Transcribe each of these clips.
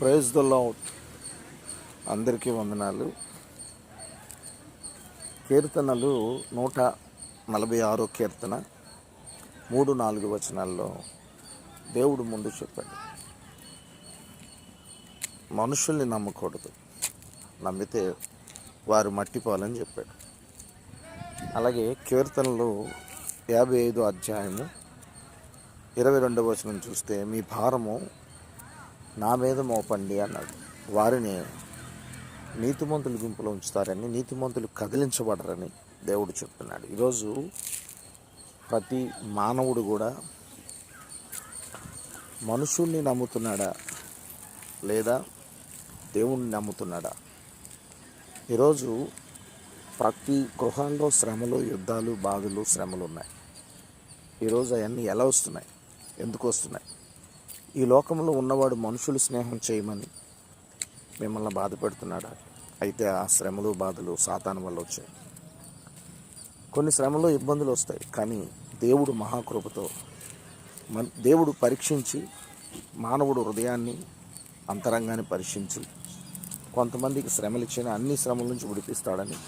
Praise the lord. అందరికీ వందనాలు. కీర్తనలు 146 కీర్తన 3-4 వచనాల్లో దేవుడు ముందు చెప్పాడు, మనుషుల్ని నమ్మకూడదు, నమ్మితే వారు మట్టిపాలని చెప్పాడు. అలాగే కీర్తనలు 55 అధ్యాయము 22వ వచనం చూస్తే, మీ భారము నా మీద మోపండి అన్నాడు. వారిని నీతిమంతుల గుంపులో ఉంచుతారని, నీతిమంతులు కదిలించబడరని దేవుడు చెప్తున్నాడు. ఈరోజు ప్రతి మానవుడు కూడా మనుషుల్ని నమ్ముతున్నాడా లేదా దేవుణ్ణి నమ్ముతున్నాడా? ఈరోజు ప్రతి గృహాల్లో శ్రమలు, యుద్ధాలు, బాధలు, శ్రమలు ఉన్నాయి. ఈరోజు అవన్నీ ఎలా వస్తున్నాయి? ఎందుకు వస్తున్నాయి? ఈ లోకంలో ఉన్నవాడు మనుషులు స్నేహం చేయమని మిమ్మల్ని బాధ పెడుతున్నాడా? అయితే ఆ శ్రమలు, బాధలు సాతాను వల్ల వచ్చాయి. కొన్ని శ్రమలు, ఇబ్బందులు వస్తాయి, కానీ దేవుడు మహాకృపతో దేవుడు పరీక్షించి మానవుడు హృదయాన్ని, అంతరంగాన్ని పరీక్షించి కొంతమందికి శ్రమలు ఇచ్చిన అన్ని శ్రమల నుంచి విడిపిస్తాడని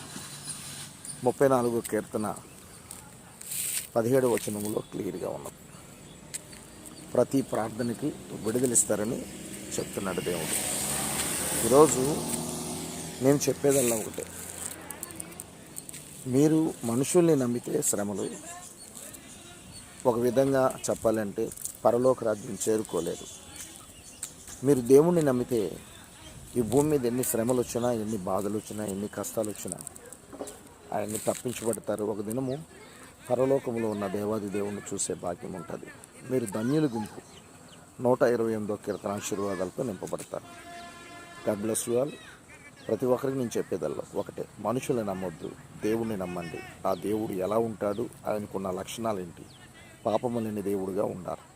34 కీర్తన 17వ వచనంలో క్లియర్గా ఉన్నది. ప్రతి ప్రార్థనకి విడుదలిస్తారని చెప్తున్నాడు దేవుడు. ఈరోజు నేను చెప్పేదల్లా ఒకటే, మీరు మనుషుల్ని నమ్మితే శ్రమలు, ఒక విధంగా చెప్పాలంటే పరలోక రాజ్యం చేరుకోలేదు. మీరు దేవుణ్ణి నమ్మితే ఈ భూమి మీద ఎన్ని శ్రమలు వచ్చినా, ఎన్ని బాధలు వచ్చినా, ఎన్ని కష్టాలు వచ్చినా ఆయన్ని తప్పించబడతారు. ఒక దినము పరలోకంలో ఉన్న దేవాది దేవుణ్ణి చూసే భాగ్యం ఉంటుంది. మీరు ధన్యుల గుంపు 128వ కీర్తన ఆశీర్వాదాలతో నింపబడతారు. God bless you all. ప్రతి ఒక్కరికి నేను చెప్పేదల్లా ఒకటే, మనుషుల్ని నమ్మొద్దు, దేవుణ్ణి నమ్మండి. ఆ దేవుడు ఎలా ఉంటాడు, ఆయనకున్న లక్షణాలు ఏంటి? పాపము లేని దేవుడుగా ఉండాలి.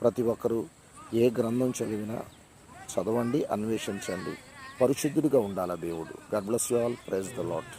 ప్రతి ఒక్కరూ ఏ గ్రంథం చదివినా చదవండి, అన్వేషించండి. పరిశుద్ధుడిగా ఉండాలి దేవుడు. God bless you all. Praise the lord.